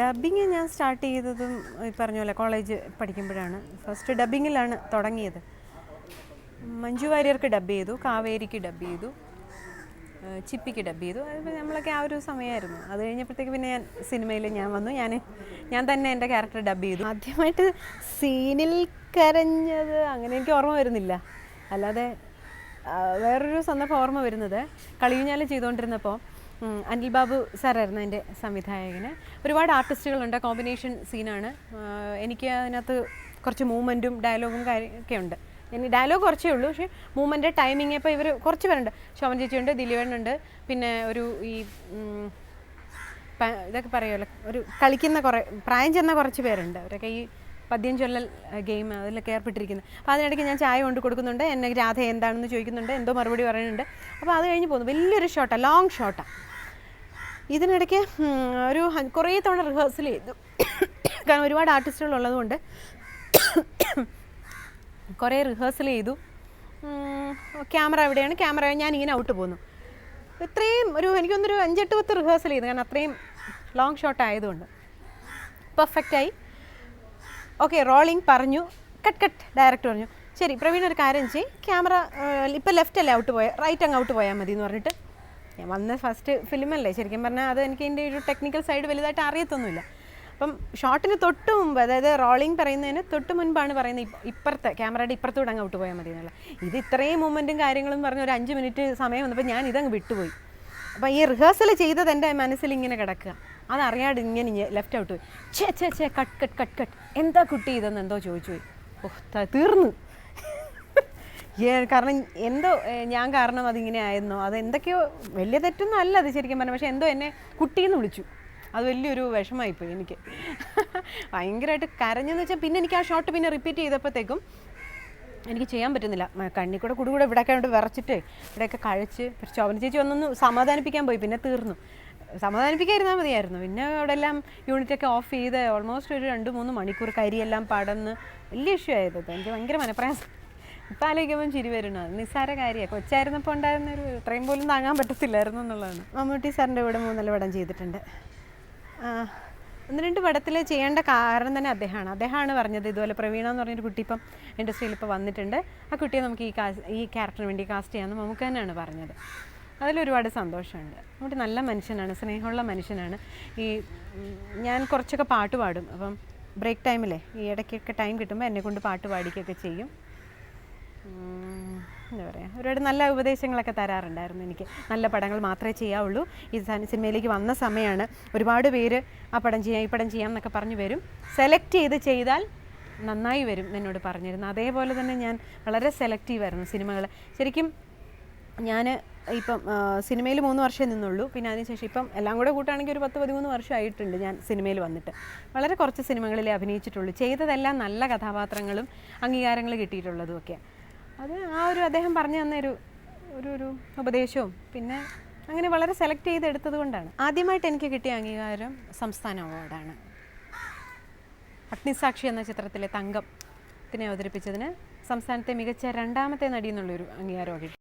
Dubbing ഞാൻ start ചെയ്തതും ഈ പറഞ്ഞ പോലെ കോളേജ് പഠിക്കുമ്പോഴാണ്. ഫസ്റ്റ് ഡബ്ബിങ്ങിലാണ് തുടങ്ങിയത്. മഞ്ജു വാര്യർക്ക് ഡബ്ബ് ചെയ്തു, കാവേരിക്ക് ഡബ്ബ് ചെയ്തു, ചിപ്പിക്ക് ഡബ്ബ് ചെയ്തു. അത് നമ്മളൊക്കെ ആ ഒരു സമയമായിരുന്നു. അത് കഴിഞ്ഞപ്പോഴത്തേക്ക് പിന്നെ സിനിമയിൽ ഞാൻ വന്നു. ഞാൻ തന്നെ എൻ്റെ ക്യാരക്ടർ ഡബ്ബ് ചെയ്തു. ആദ്യമായിട്ട് സീനിൽ കരഞ്ഞത് അങ്ങനെ എനിക്ക് ഓർമ്മ വരുന്നില്ല. അല്ലാതെ വേറൊരു സന്ദർഭം ഓർമ്മ വരുന്നത്, കളിയൂഞ്ഞാൽ ചെയ്തുകൊണ്ടിരുന്നപ്പോൾ അനിൽ ബാബു സാറായിരുന്നു എൻ്റെ സംവിധായകന്. ഒരുപാട് ആർട്ടിസ്റ്റുകളുണ്ട്, കോമ്പിനേഷൻ സീനാണ്. എനിക്ക് അതിനകത്ത് കുറച്ച് മൂവ്മെൻറ്റും ഡയലോഗും ഒക്കെ ഉണ്ട്. ഇനി ഡയലോഗ് കുറച്ചേ ഉള്ളൂ, പക്ഷേ മൂവ്മെൻറ്റ് ടൈമിങ് ഇപ്പോൾ ഇവർ കുറച്ച് പേരുണ്ട്. ശോഭൻ ചേച്ചിയുണ്ട്, ദിലീപേണ്ണുണ്ട്, പിന്നെ ഒരു ഈ ഇതൊക്കെ പറയുമല്ലോ, ഒരു കളിക്കുന്ന കുറേ പ്രായം ചെന്ന കുറച്ച് പേരുണ്ട്. അവരൊക്കെ ഈ പദ്യം ചൊല്ലൽ ഗെയിം അതിലൊക്കെ ഏർപ്പെട്ടിരിക്കുന്നത്. അപ്പോൾ അതിനിടയ്ക്ക് ഞാൻ ചായ കൊണ്ട് കൊടുക്കുന്നുണ്ട്, എന്നെ രാധ എന്താണെന്ന് ചോദിക്കുന്നുണ്ട്, എന്തോ മറുപടി പറയുന്നുണ്ട്. അപ്പോൾ അത് കഴിഞ്ഞ് പോകുന്നു. വലിയൊരു ഷോട്ടാണ്, ലോങ് ഷോട്ടാണ്. ഇതിനിടയ്ക്ക് ഒരു കുറേ തവണ റിഹേഴ്സൽ ചെയ്തു. കാരണം ഒരുപാട് ആർട്ടിസ്റ്റുകൾ ഉള്ളതുകൊണ്ട് കുറേ റിഹേഴ്സൽ ചെയ്തു. ക്യാമറ എവിടെയാണ്, ക്യാമറ ഞാനിങ്ങനെ ഔട്ട് പോന്നു. ഇത്രയും എനിക്കൊന്നൊരു 5-8 റിഹേഴ്സൽ ചെയ്തു. കാരണം അത്രയും ലോങ് ഷോട്ട് ആയതുകൊണ്ട് പെർഫെക്റ്റായി. ഓക്കെ, റോളിങ് പറഞ്ഞു, കട്ട് ഡയറക്ടർ പറഞ്ഞു, ശരി പ്രവീൺ ഒരു കാര്യം ചെയ്യും, ക്യാമറ ഇപ്പോൾ ലെഫ്റ്റ് അല്ലേ ഔട്ട് പോയാൽ, റൈറ്റ് അങ്ങ് ഔട്ട് പോയാൽ മതി എന്ന് പറഞ്ഞിട്ട്. ഞാൻ വന്ന ഫസ്റ്റ് ഫിലിമല്ലേ, ശരിക്കും പറഞ്ഞാൽ അത് എനിക്ക് എൻ്റെ ഒരു ടെക്നിക്കൽ സൈഡ് വലുതായിട്ട് അറിയത്തൊന്നുമില്ല. അപ്പം ഷോട്ടിന് തൊട്ട് മുമ്പ്, അതായത് റോളിങ് പറയുന്നതിന് തൊട്ട് മുൻപാണ് പറയുന്നത് ഇപ്പുറത്തെ ക്യാമറയുടെ ഇപ്പുറത്തൂടെ അങ്ങ് ഔട്ട് പോയാൽ മതി എന്നുള്ള. ഇത് ഇത്രയും മൂവ്മെൻറ്റും കാര്യങ്ങളും പറഞ്ഞ് ഒരു 5 മിനിറ്റ് സമയം വന്നപ്പോൾ ഞാൻ ഇതങ്ങ് വിട്ടുപോയി. അപ്പോൾ ഈ റിഹേഴ്സൽ ചെയ്തത് എൻ്റെ മനസ്സിൽ ഇങ്ങനെ കിടക്കുക, അതറിയാതെ ഇങ്ങനെ ലെഫ്റ്റ് ഔട്ട് പോയി. ചേ കട്ട് എന്താ കുട്ടി ഇതെന്ന് എന്തോ ചോദിച്ചു പോയി. തീർന്നു. കാരണം എന്തോ ഞാൻ കാരണം അതിങ്ങനെ ആയിരുന്നോ, അതെന്തൊക്കെയോ വലിയ തെറ്റൊന്നും അല്ല അത് ശരിക്കും പറഞ്ഞാൽ. പക്ഷേ എന്തോ എന്നെ കുട്ടിയെന്ന് വിളിച്ചു. അത് വലിയൊരു വിഷമമായിപ്പോയി എനിക്ക്. ഭയങ്കരമായിട്ട് കരഞ്ഞെന്ന് വെച്ചാൽ പിന്നെ എനിക്ക് ആ ഷോട്ട് പിന്നെ റിപ്പീറ്റ് ചെയ്തപ്പോഴത്തേക്കും എനിക്ക് ചെയ്യാൻ പറ്റുന്നില്ല. കണ്ണിക്കൂടെ കുടുകൂടെ ഇവിടെയൊക്കെ കൊണ്ട് വിറച്ചിട്ട് ഇവിടെയൊക്കെ കഴിച്ച്. പക്ഷേ ശോഭന ചേച്ചി ഒന്നൊന്ന് സമാധാനിപ്പിക്കാൻ പോയി, പിന്നെ തീർന്നു. സമാധാനിപ്പിക്കാതിരുന്നാൽ മതിയായിരുന്നു. പിന്നെ അവിടെ എല്ലാം യൂണിറ്റൊക്കെ ഓഫ് ചെയ്ത് ഓൾമോസ്റ്റ് ഒരു 2-3 മണിക്കൂർ കരിയെല്ലാം പടന്ന് വലിയ ഇഷ്യൂ ആയത്. എനിക്ക് ഭയങ്കര മനപ്രയാസം. ഇപ്പം ആലോചിക്കുമ്പം ചിരി വരുന്നു. അത് നിസ്സാര കാര്യമാണ്. കൊച്ചായിരുന്നപ്പോൾ ഉണ്ടായിരുന്നൊരു ഇത്രയും പോലും താങ്ങാൻ പറ്റത്തില്ലായിരുന്നു എന്നുള്ളതാണ്. മമ്മൂട്ടി സാറിൻ്റെ ഇവിടെ 3-4 പടം ചെയ്തിട്ടുണ്ട്. 1-2 പടത്തിൽ ചെയ്യേണ്ട കാരണം തന്നെ അദ്ദേഹമാണ് പറഞ്ഞത്, ഇതുപോലെ പ്രവീണ എന്ന് പറഞ്ഞൊരു കുട്ടി ഇപ്പം ഇൻഡസ്ട്രിയിൽ ഇപ്പോൾ വന്നിട്ടുണ്ട്, ആ കുട്ടിയെ നമുക്ക് ഈ ക്യാരക്ടറിന് വേണ്ടി കാസ്റ്റ് ചെയ്യാമെന്ന് നമുക്ക് തന്നെയാണ് പറഞ്ഞത്. അതിലൊരുപാട് സന്തോഷമുണ്ട്. മമ്മൂട്ടി നല്ല മനുഷ്യനാണ്, സ്നേഹമുള്ള മനുഷ്യനാണ്. ഞാൻ കുറച്ചൊക്കെ പാട്ട് പാടും. അപ്പം ബ്രേക്ക് ടൈമിലെ ഈ ഇടയ്ക്കൊക്കെ ടൈം കിട്ടുമ്പോൾ എന്നെക്കൊണ്ട് പാട്ട് പാടിക്കുകയൊക്കെ ചെയ്യും. എന്താ പറയുക, ഒരുപാട് നല്ല ഉപദേശങ്ങളൊക്കെ തരാറുണ്ടായിരുന്നു എനിക്ക്. നല്ല പടങ്ങൾ മാത്രമേ ചെയ്യാവുള്ളൂ. ഈ സിനിമയിലേക്ക് വന്ന സമയമാണ് ഒരുപാട് പേര് ആ പടം ചെയ്യാം, ഈ പടം ചെയ്യാം എന്നൊക്കെ പറഞ്ഞു വരും. സെലക്ട് ചെയ്താൽ നന്നായി വരും എന്നോട് പറഞ്ഞിരുന്നു. അതേപോലെ തന്നെ ഞാൻ വളരെ സെലക്റ്റീവായിരുന്നു സിനിമകൾ. ശരിക്കും ഞാൻ ഇപ്പം സിനിമയിൽ 3 വർഷമേ നിന്നുള്ളൂ. പിന്നെ അതിനുശേഷം ഇപ്പം എല്ലാം കൂടെ കൂട്ടുകയാണെങ്കിൽ ഒരു 10-13 വർഷമായിട്ടുണ്ട് ഞാൻ സിനിമയിൽ വന്നിട്ട്. വളരെ കുറച്ച് സിനിമകളിലേ അഭിനയിച്ചിട്ടുള്ളൂ. ചെയ്തതെല്ലാം നല്ല കഥാപാത്രങ്ങളും അംഗീകാരങ്ങൾ കിട്ടിയിട്ടുള്ളതും ഒക്കെ. അത് അദ്ദേഹം പറഞ്ഞു തന്നൊരു ഒരു ഉപദേശവും പിന്നെ അങ്ങനെ വളരെ സെലക്ട് ചെയ്തെടുത്തത് കൊണ്ടാണ്. ആദ്യമായിട്ട് എനിക്ക് കിട്ടിയ അംഗീകാരം സംസ്ഥാന അവാർഡാണ്. അഗ്നിസാക്ഷി എന്ന ചിത്രത്തിലെ തങ്കത്തിനെ അവതരിപ്പിച്ചതിന് സംസ്ഥാനത്തെ മികച്ച 2ാമത്തെ നടി എന്നുള്ളൊരു അംഗീകാരമാണ് കിട്ടി.